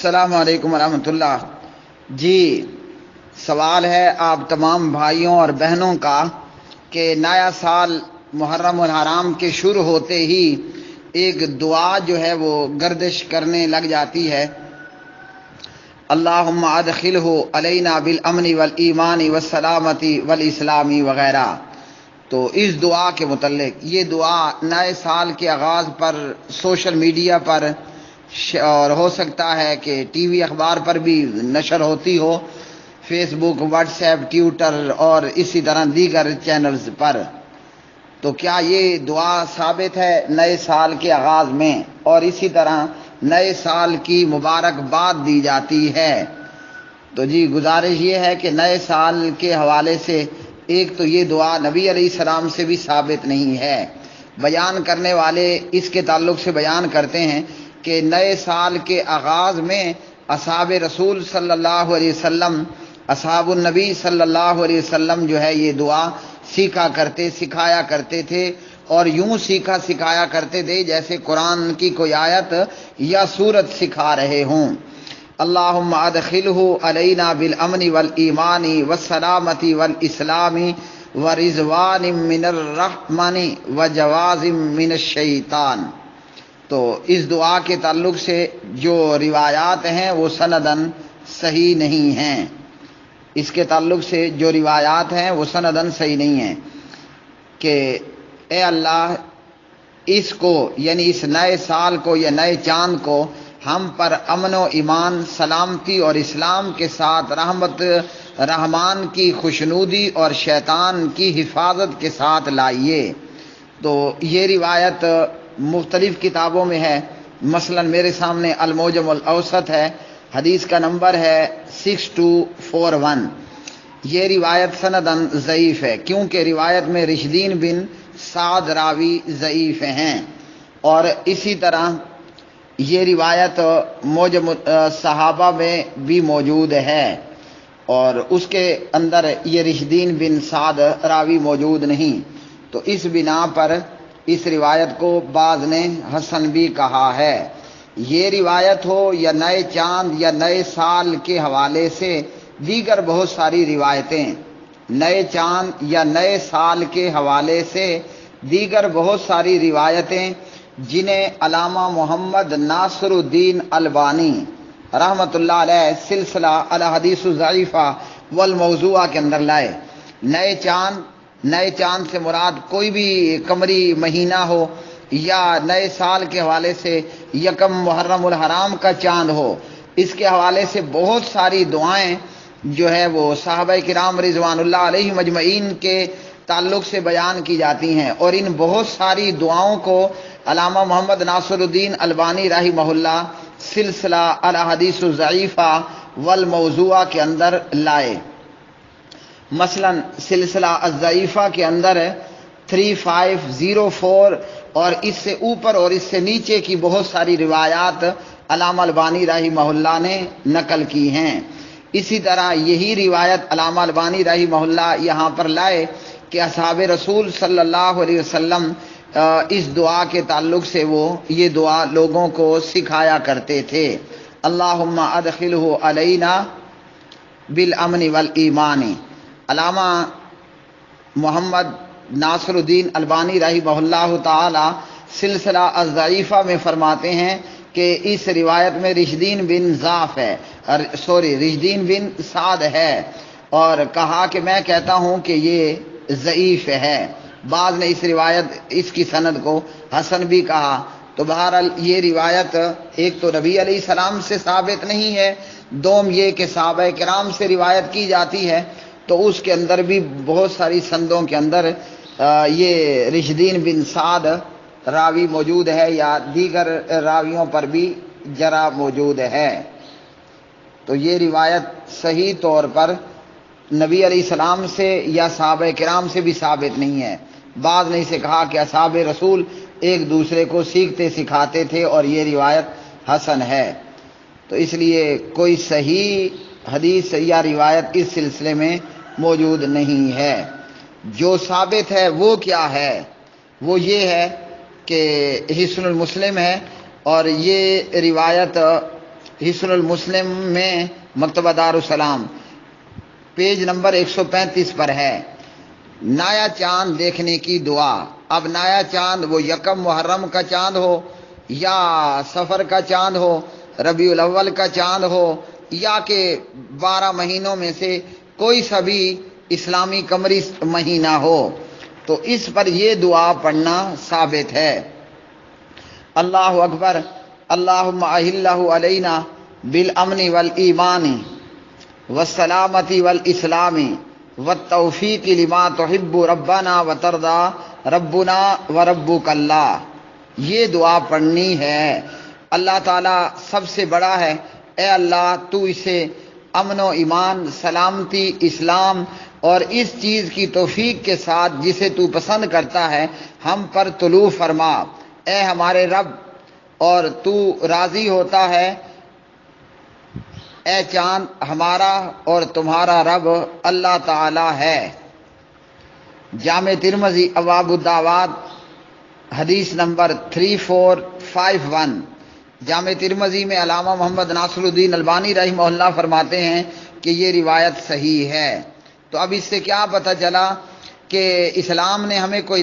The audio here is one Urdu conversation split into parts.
السلام علیکم ورحمۃ اللہ۔ جی، سوال ہے آپ تمام بھائیوں اور بہنوں کا کہ نیا سال محرم الحرام کے شروع ہوتے ہی ایک دعا جو ہے وہ گردش کرنے لگ جاتی ہے، اللہم ادخلہ علینا بالامن والایمان والسلامت والاسلام وغیرہ۔ تو اس دعا کے متعلق، یہ دعا نئے سال کے آغاز پر سوشل میڈیا پر اور ہو سکتا ہے کہ ٹی وی اخبار پر بھی نشر ہوتی ہو، فیس بک، واٹس ایپ، ٹویٹر اور اسی طرح دیگر چینلز پر۔ تو کیا یہ دعا ثابت ہے نئے سال کے آغاز میں، اور اسی طرح نئے سال کی مبارکباد دی جاتی ہے؟ تو جی، گزارش یہ ہے کہ نئے سال کے حوالے سے ایک تو یہ دعا نبی علیہ السلام سے بھی ثابت نہیں ہے۔ بیان کرنے والے اس کے تعلق سے بیان کرتے ہیں کہ نئے سال کے آغاز میں اصحاب رسول صلی اللہ علیہ وسلم، اصحاب النبی صلی اللہ علیہ وسلم جو ہے یہ دعا سکھایا کرتے تھے، اور یوں سکھایا کرتے تھے جیسے قرآن کی کوئی آیت یا سورت سکھا رہے ہوں۔ اللہم ادخلہ علینا بالامن والایمان والسلامت والاسلام ورضوان من الرحمن وجواز من الشیطان۔ تو اس دعا کے تعلق سے جو روایات ہیں وہ سندن صحیح نہیں ہیں، اس کے تعلق سے جو روایات ہیں وہ سندن صحیح نہیں ہیں کہ اے اللہ، اس کو یعنی اس نئے سال کو یا نئے چاند کو ہم پر امن و ایمان، سلامتی اور اسلام کے ساتھ رحمت رحمان کی خوشنودی اور شیطان کی حفاظت کے ساتھ لائیے۔ تو یہ روایت مختلف کتابوں میں ہے، مثلا میرے سامنے المعجم الاوسط ہے، حدیث کا نمبر ہے 6241۔ یہ روایت سندن ضعیف ہے کیونکہ روایت میں رشدین بن سعد راوی ضعیف ہیں، اور اسی طرح یہ روایت معجم صحابہ میں بھی موجود ہے، اور اس کے اندر یہ رشدین بن سعد راوی موجود نہیں۔ تو اس بنا پر اس روایت کو بعض نے حسن بھی کہا ہے۔ یہ روایت ہو یا نئے چاند یا نئے سال کے حوالے سے دیگر بہت ساری روایتیں، نئے چاند یا نئے سال کے حوالے سے دیگر بہت ساری روایتیں جنہیں علامہ محمد ناصر الدین البانی رحمۃ اللہ علیہ سلسلہ الاحادیث الضعیفہ والموضوعہ کے اندر لائے۔ نئے چاند سے مراد کوئی بھی قمری مہینہ ہو، یا نئے سال کے حوالے سے یکم محرم الحرام کا چاند ہو، اس کے حوالے سے بہت ساری دعائیں جو ہے وہ صحابہ کرام رضوان اللہ علیہم اجمعین کے تعلق سے بیان کی جاتی ہیں، اور ان بہت ساری دعاؤں کو علامہ محمد ناصر الدین البانی رحمہ اللہ سلسلہ الاحادیث الضعیفہ والموضوعہ کے اندر لائے۔ مثلا سلسلہ الضعیفہ کے اندر 3504 اور اس سے اوپر اور اس سے نیچے کی بہت ساری روایات علامہ البانی رحمہ اللہ نے نقل کی ہیں۔ اسی طرح یہی روایت علامہ البانی رحمہ اللہ یہاں پر لائے کہ اصحاب رسول صلی اللہ علیہ وسلم اس دعا کے تعلق سے وہ یہ دعا لوگوں کو سکھایا کرتے تھے، اللہم ادخلہ علینا بالامن والایمان۔ علامہ محمد ناصر الدین البانی رحمہ اللہ تعالی سلسلہ الضعیفہ میں فرماتے ہیں کہ اس روایت میں رشدین بن سعد ہے، اور کہا کہ میں کہتا ہوں کہ یہ ضعیف ہے۔ بعض نے اس کی سند کو حسن بھی کہا۔ تو بہرحال یہ روایت ایک تو نبی علیہ السلام سے ثابت نہیں ہے، دوم یہ کہ صحابہ کرام سے روایت کی جاتی ہے، تو اس کے اندر بھی بہت ساری سندوں کے اندر یہ رشدین بن سعد راوی موجود ہے، یا دیگر راویوں پر بھی جرح موجود ہے۔ تو یہ روایت صحیح طور پر نبی علیہ السلام سے یا صحابہ کرام سے بھی ثابت نہیں ہے۔ بعض نے اسے کہا کہ اصحاب رسول ایک دوسرے کو سیکھتے سکھاتے تھے، اور یہ روایت حسن ہے۔ تو اس لیے کوئی صحیح حدیث یا روایت اس سلسلے میں موجود نہیں ہے۔ جو ثابت ہے وہ کیا ہے؟ وہ یہ ہے کہ حسن المسلم ہے، اور یہ روایت حسن المسلم میں مکتبہ دارالسلام پیج نمبر 135 پر ہے، نایا چاند دیکھنے کی دعا۔ اب نایا چاند وہ یکم محرم کا چاند ہو یا سفر کا چاند ہو، ربیع الاول کا چاند ہو، یا کہ 12 مہینوں میں سے کوئی سا بھی اسلامی قمری مہینہ ہو، تو اس پر یہ دعا پڑھنا ثابت ہے۔ اللہ اکبر، اللہم اہلہ علینا بالامن والایمان والسلامت والاسلام والتوفیق لما تحب ربنا وترضى ربنا وربک اللہ، یہ دعا پڑھنی ہے۔ اللہ تعالیٰ سب سے بڑا ہے، اے اللہ تو اسے امن و ایمان، سلامتی، اسلام اور اس چیز کی توفیق کے ساتھ جسے تو پسند کرتا ہے ہم پر طلوع فرما، اے ہمارے رب، اور تو راضی ہوتا ہے، اے چاند ہمارا اور تمہارا رب اللہ تعالی ہے۔ جامع ترمذی ابواب الدعوات حدیث نمبر 3451۔ جامع ترمذی میں علامہ محمد ناصر الدین البانی رحمہ اللہ فرماتے ہیں کہ یہ روایت صحیح ہے۔ تو اب اس سے کیا پتہ چلا کہ اسلام نے ہمیں کوئی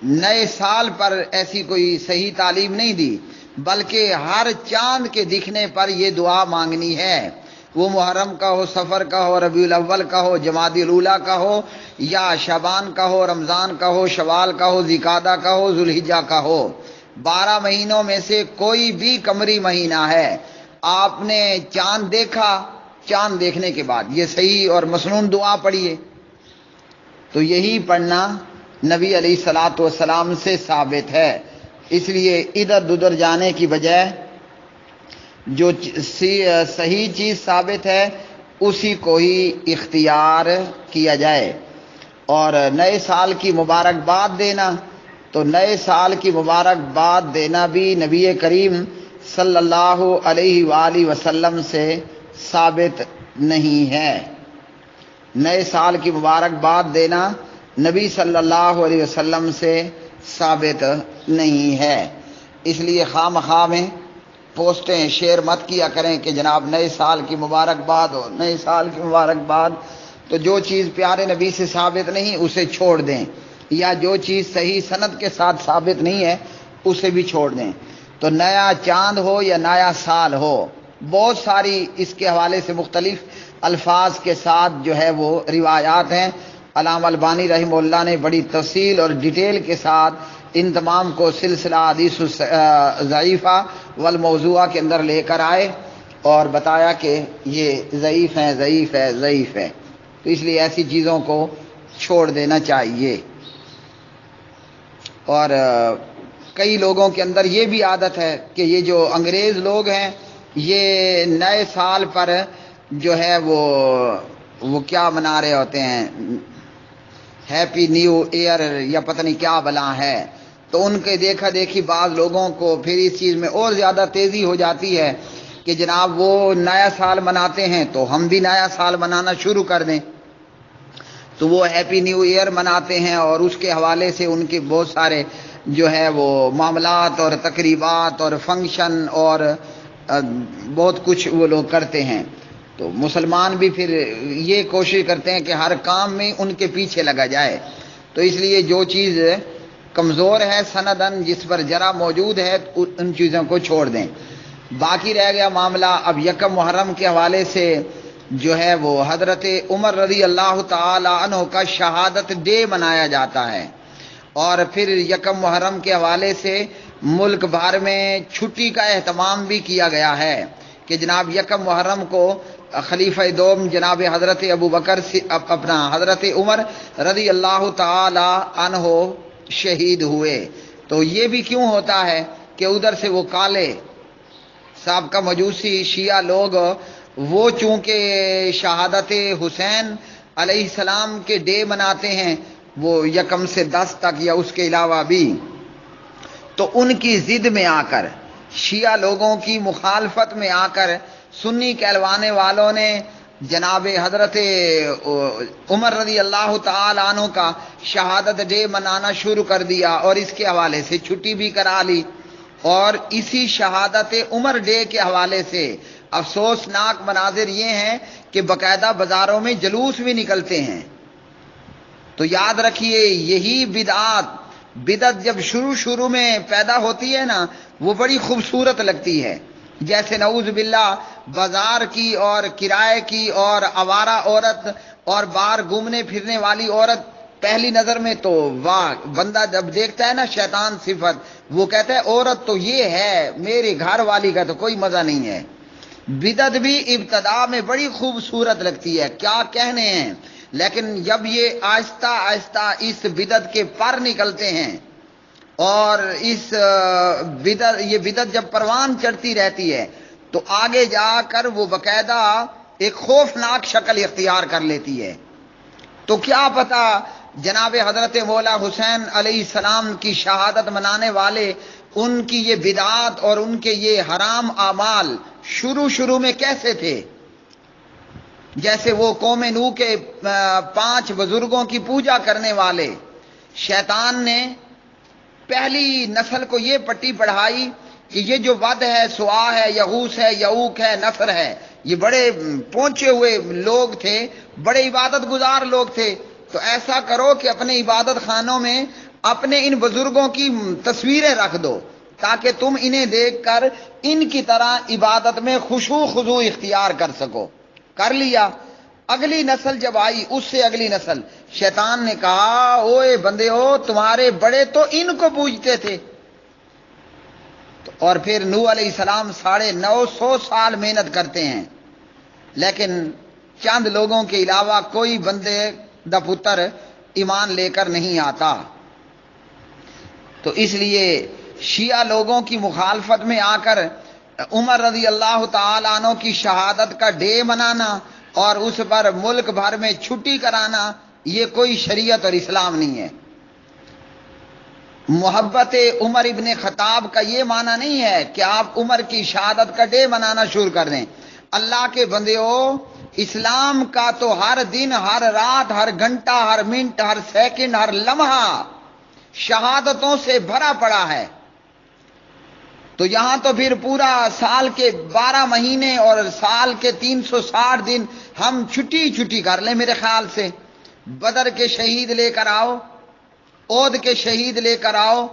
نئے سال پر ایسی کوئی صحیح تعلیم نہیں دی، بلکہ ہر چاند کے دکھنے پر یہ دعا مانگنی ہے، وہ محرم کا ہو، سفر کا ہو، ربیع الاول کا ہو، جمادی الاولیٰ کا ہو، یا شعبان کا ہو، رمضان کا ہو، شوال کا ہو، ذوالقعدہ کا ہو، ذوالحجہ کا ہو۔ 12 مہینوں میں سے کوئی بھی قمری مہینہ ہے، آپ نے چاند دیکھا، چاند دیکھنے کے بعد یہ صحیح اور مسنون دعا پڑھیے، تو یہی پڑھنا نبی علیہ الصلوۃ والسلام سے ثابت ہے۔ اس لیے ادھر ادھر جانے کی بجائے جو صحیح چیز ثابت ہے اسی کو ہی اختیار کیا جائے۔ اور نئے سال کی مبارکباد دینا، تو نئے سال کی مبارکباد دینا بھی نبی کریم صلی اللہ علیہ وآلہ وسلم سے ثابت نہیں ہے۔ نئے سال کی مبارکباد دینا نبی صلی اللہ علیہ وسلم سے ثابت نہیں ہے۔ اس لیے خواہ مخواہ میں پوسٹیں شیئر مت کیا کریں کہ جناب نئے سال کی مبارکباد ہو، نئے سال کی مبارکباد، تو جو چیز پیارے نبی سے ثابت نہیں اسے چھوڑ دیں، یا جو چیز صحیح سند کے ساتھ ثابت نہیں ہے اسے بھی چھوڑ دیں۔ تو نیا چاند ہو یا نیا سال ہو، بہت ساری اس کے حوالے سے مختلف الفاظ کے ساتھ جو ہے وہ روایات ہیں۔ علامہ البانی رحمہ اللہ نے بڑی تفصیل اور ڈیٹیل کے ساتھ ان تمام کو سلسلہ حدیث ضعیفہ والموضوعہ کے اندر لے کر آئے اور بتایا کہ یہ ضعیف ہیں، ضعیف ہے، ضعیف ہے، تو اس لیے ایسی چیزوں کو چھوڑ دینا چاہیے۔ اور کئی لوگوں کے اندر یہ بھی عادت ہے کہ یہ جو انگریز لوگ ہیں یہ نئے سال پر جو ہے وہ کیا منا رہے ہوتے ہیں، ہیپی نیو ایئر یا پتہ نہیں کیا بلا ہے، تو ان کے دیکھا دیکھی بعض لوگوں کو پھر اس چیز میں اور زیادہ تیزی ہو جاتی ہے کہ جناب وہ نیا سال مناتے ہیں تو ہم بھی نیا سال منانا شروع کر دیں، تو وہ ہیپی نیو ایئر مناتے ہیں اور اس کے حوالے سے ان کے بہت سارے جو ہے وہ معاملات اور تقریبات اور فنکشن اور بہت کچھ وہ لوگ کرتے ہیں۔ تو مسلمان بھی پھر یہ کوشش کرتے ہیں کہ ہر کام میں ان کے پیچھے لگا جائے، تو اس لیے جو چیز کمزور ہے سندن، جس پر جرا موجود ہے، ان چیزوں کو چھوڑ دیں۔ باقی رہ گیا معاملہ اب یکم محرم کے حوالے سے جو ہے وہ حضرت عمر رضی اللہ تعالی عنہ کا شہادت ڈے منایا جاتا ہے، اور پھر یکم محرم کے حوالے سے ملک بھر میں چھٹی کا اہتمام بھی کیا گیا ہے کہ جناب یکم محرم کو خلیفہ دوم جناب حضرت ابو بکر اپنا حضرت عمر رضی اللہ تعالی عنہ شہید ہوئے۔ تو یہ بھی کیوں ہوتا ہے کہ ادھر سے وہ کالے صاحب کا مجوسی شیعہ لوگ وہ چونکہ شہادت حسین علیہ السلام کے ڈے مناتے ہیں، وہ یکم سے 10 تک یا اس کے علاوہ بھی، تو ان کی ضد میں آ کر، شیعہ لوگوں کی مخالفت میں آ کر سنی کہلوانے والوں نے جناب حضرت عمر رضی اللہ تعالی عنہ کا شہادت ڈے منانا شروع کر دیا اور اس کے حوالے سے چھٹی بھی کرا لی، اور اسی شہادت عمر ڈے کے حوالے سے افسوسناک مناظر یہ ہیں کہ باقاعدہ بازاروں میں جلوس بھی نکلتے ہیں۔ تو یاد رکھیے یہی بدعت جب شروع میں پیدا ہوتی ہے نا وہ بڑی خوبصورت لگتی ہے، جیسے نعوذ باللہ بازار کی اور کرائے کی اور آوارہ عورت اور باہر گھومنے پھرنے والی عورت، پہلی نظر میں تو واہ، بندہ جب دیکھتا ہے نا شیطان صفت وہ کہتا ہے عورت تو یہ ہے، میرے گھر والی کا تو کوئی مزہ نہیں ہے۔ بدعت بھی ابتدا میں بڑی خوبصورت لگتی ہے، کیا کہنے ہیں، لیکن جب یہ آہستہ آہستہ اس بدعت کے پر نکلتے ہیں اور یہ بدعت جب پروان چڑھتی رہتی ہے تو آگے جا کر وہ باقاعدہ ایک خوفناک شکل اختیار کر لیتی ہے۔ تو کیا پتہ جناب حضرت مولا حسین علیہ السلام کی شہادت منانے والے ان کی یہ بدعات اور ان کے یہ حرام اعمال شروع میں کیسے تھے۔ جیسے وہ قوم نوح کے 5 بزرگوں کی پوجا کرنے والے، شیطان نے پہلی نسل کو یہ پٹی پڑھائی کہ یہ جو ود ہے، سوا ہے، یغوث ہے، یعوق ہے، نصر ہے، یہ بڑے پہنچے ہوئے لوگ تھے، بڑے عبادت گزار لوگ تھے، تو ایسا کرو کہ اپنے عبادت خانوں میں اپنے ان بزرگوں کی تصویریں رکھ دو تاکہ تم انہیں دیکھ کر ان کی طرح عبادت میں خشوع خضوع اختیار کر سکو۔ کر لیا۔ اگلی نسل جب آئی، اس سے اگلی نسل، شیطان نے کہا اوئے بندے ہو، تمہارے بڑے تو ان کو پوجتے تھے۔ اور پھر نوح علیہ السلام 950 سال محنت کرتے ہیں، لیکن چند لوگوں کے علاوہ کوئی بندے دا پتر ایمان لے کر نہیں آتا۔ تو اس لیے شیعہ لوگوں کی مخالفت میں آ کر عمر رضی اللہ تعالیٰ عنہ کی شہادت کا ڈے منانا اور اس پر ملک بھر میں چھٹی کرانا یہ کوئی شریعت اور اسلام نہیں ہے۔ محبت عمر ابن خطاب کا یہ معنی نہیں ہے کہ آپ عمر کی شہادت کا ڈے منانا شروع کر دیں۔ اللہ کے بندیو، اسلام کا تو ہر دن، ہر رات، ہر گھنٹہ، ہر منٹ، ہر سیکنڈ، ہر لمحہ شہادتوں سے بھرا پڑا ہے۔ تو یہاں تو پھر پورا سال کے 12 مہینے اور سال کے 360 دن ہم چھٹی کر لیں میرے خیال سے۔ بدر کے شہید لے کر آؤ، احد کے شہید لے کر آؤ،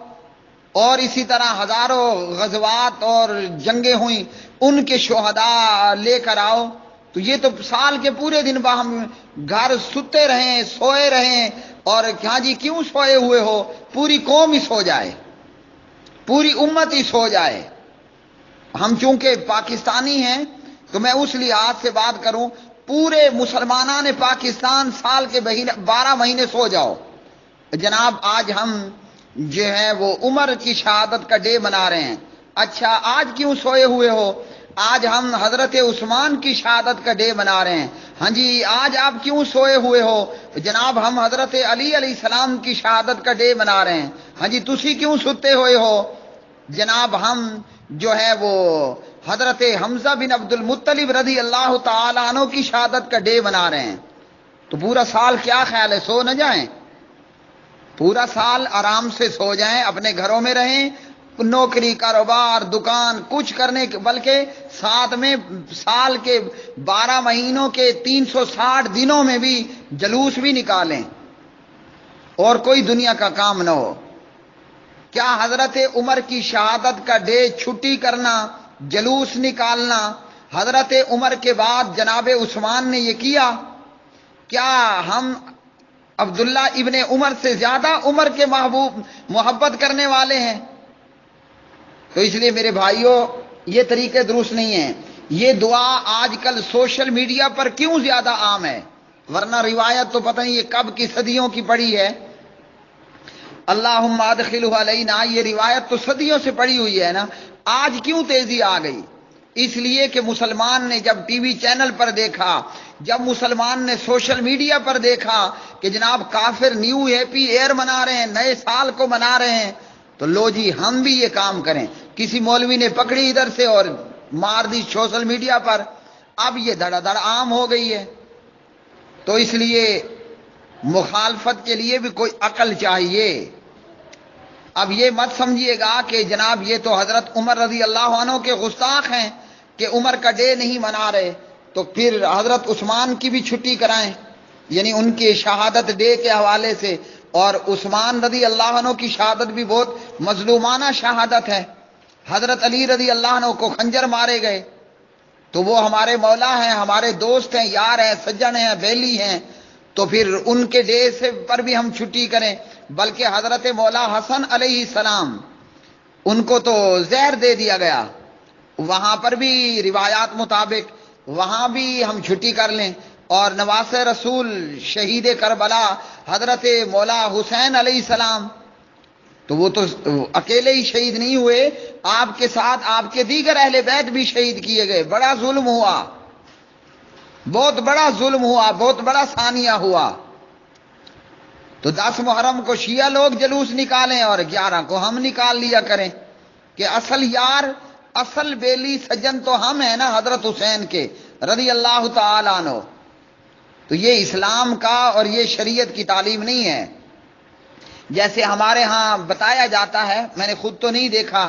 اور اسی طرح ہزاروں غزوات اور جنگیں ہوئیں ان کے شہداء لے کر آؤ، تو یہ تو سال کے پورے دن ہم گھر ستے رہیں، سوئے رہیں، اور ہاں جی کیوں سوئے ہوئے ہو، پوری قوم ہی سو جائے، پوری امت ہی سو جائے۔ ہم چونکہ پاکستانی ہیں تو میں اس لحاظ سے بات کروں، پورے مسلمانان پاکستان سال کے 12 مہینے سو جاؤ۔ جناب آج ہم جو ہے وہ عمر کی شہادت کا ڈے منا رہے ہیں، اچھا آج کیوں سوئے ہوئے ہو؟ آج ہم حضرت عثمان کی شہادت کا ڈے منا رہے ہیں، ہاں جی آج آپ کیوں سوئے ہوئے ہو؟ جناب ہم حضرت علی علیہ السلام کی شہادت کا ڈے منا رہے ہیں، ہاں جی تسی کیوں ستے ہوئے ہو؟ جناب ہم جو ہے وہ حضرت حمزہ بن عبد المطلب رضی اللہ تعالیٰ عنہ کی شہادت کا ڈے منا رہے ہیں۔ تو پورا سال کیا خیال ہے سو نہ جائیں؟ پورا سال آرام سے سو جائیں، اپنے گھروں میں رہیں، نوکری کاروبار دکان کچھ کرنے کے، بلکہ ساتھ میں سال کے 12 مہینوں کے 360 دنوں میں بھی جلوس بھی نکالیں اور کوئی دنیا کا کام نہ ہو۔ کیا حضرت عمر کی شہادت کا ڈے چھٹی کرنا، جلوس نکالنا، حضرت عمر کے بعد جناب عثمان نے یہ کیا؟ کیا ہم عبداللہ ابن عمر سے زیادہ عمر کے محبت کرنے والے ہیں؟ تو اس لیے میرے بھائیوں یہ طریقے درست نہیں ہیں۔ یہ دعا آج کل سوشل میڈیا پر کیوں زیادہ عام ہے؟ ورنہ روایت تو پتہ نہیں یہ کب کی صدیوں کی پڑی ہے۔ اللہم ادخلہ علینا، یہ روایت تو صدیوں سے پڑی ہوئی ہے نا، آج کیوں تیزی آ گئی؟ اس لیے کہ مسلمان نے جب ٹی وی چینل پر دیکھا، جب مسلمان نے سوشل میڈیا پر دیکھا کہ جناب کافر نیو ہیپی ایئر منا رہے ہیں، نئے سال کو منا رہے ہیں، تو لو جی ہم بھی یہ کام کریں۔ کسی مولوی نے پکڑی ادھر سے اور مار دی سوشل میڈیا پر، اب یہ دھڑا دھڑ عام ہو گئی ہے۔ تو اس لیے مخالفت کے لیے بھی کوئی عقل چاہیے۔ اب یہ مت سمجھیے گا کہ جناب یہ تو حضرت عمر رضی اللہ عنہ کے گستاخ ہیں کہ عمر کا ڈے نہیں منا رہے، تو پھر حضرت عثمان کی بھی چھٹی کرائیں، یعنی ان کے شہادت ڈے کے حوالے سے۔ اور عثمان رضی اللہ عنہ کی شہادت بھی بہت مظلومانہ شہادت ہے، حضرت علی رضی اللہ عنہ کو خنجر مارے گئے، تو وہ ہمارے مولا ہیں، ہمارے دوست ہیں، یار ہیں، سجن ہیں، بیلی ہیں، تو پھر ان کے ڈے سے پر بھی ہم چھٹی کریں؟ بلکہ حضرت مولا حسن علیہ السلام ان کو تو زہر دے دیا گیا، وہاں پر بھی روایات مطابق وہاں بھی ہم چھٹی کر لیں۔ اور نواز رسول شہید کربلا حضرت مولا حسین علیہ السلام، تو وہ تو اکیلے ہی شہید نہیں ہوئے، آپ کے ساتھ آپ کے دیگر اہل بیت بھی شہید کیے گئے۔ بڑا ظلم ہوا، بہت بڑا ظلم ہوا، بہت بڑا ثانیہ ہوا۔ تو 10 محرم کو شیعہ لوگ جلوس نکالیں اور 11 کو ہم نکال لیا کریں کہ اصل یار، اصل بیلی سجن تو ہم ہیں نا حضرت حسین کے رضی اللہ تعالی عنہ۔ تو یہ اسلام کا اور یہ شریعت کی تعلیم نہیں ہے۔ جیسے ہمارے ہاں بتایا جاتا ہے، میں نے خود تو نہیں دیکھا،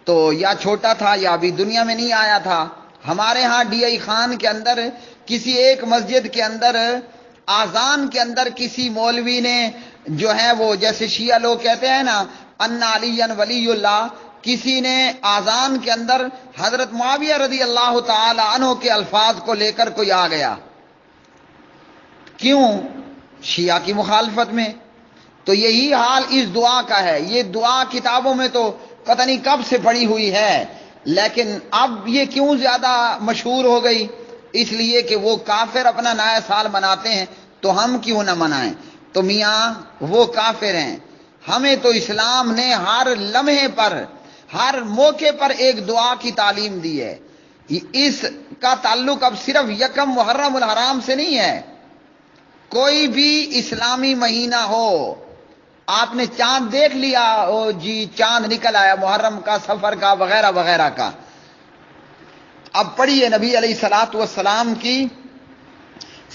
تو یا چھوٹا تھا یا ابھی دنیا میں نہیں آیا تھا، ہمارے ہاں ڈی آئی خان کے اندر کسی ایک مسجد کے اندر آذان کے اندر کسی مولوی نے جو ہے وہ جیسے شیعہ لوگ کہتے ہیں نا ان علی ولی اللہ، کسی نے آذان کے اندر حضرت معاویہ رضی اللہ تعالی عنہ کے الفاظ کو لے کر کوئی آ گیا، کیوں؟ شیعہ کی مخالفت میں۔ تو یہی حال اس دعا کا ہے۔ یہ دعا کتابوں میں تو پتہ نہیں کب سے پڑھی ہوئی ہے، لیکن اب یہ کیوں زیادہ مشہور ہو گئی؟ اس لیے کہ وہ کافر اپنا نیا سال مناتے ہیں تو ہم کیوں نہ منائیں؟ تو میاں وہ کافر ہیں، ہمیں تو اسلام نے ہر لمحے پر، ہر موقع پر ایک دعا کی تعلیم دی ہے۔ اس کا تعلق اب صرف یکم محرم الحرام سے نہیں ہے، کوئی بھی اسلامی مہینہ ہو، آپ نے چاند دیکھ لیا، او جی چاند نکل آیا محرم کا، سفر کا، وغیرہ وغیرہ کا، اب پڑھیے نبی علیہ الصلوۃ والسلام کی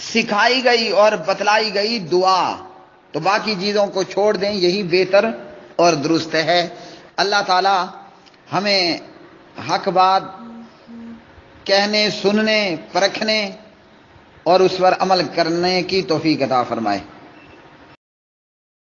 سکھائی گئی اور بتلائی گئی دعا، تو باقی چیزوں کو چھوڑ دیں، یہی بہتر اور درست ہے۔ اللہ تعالی ہمیں حق بات کہنے، سننے، پرکھنے اور اس پر عمل کرنے کی توفیق عطا فرمائے۔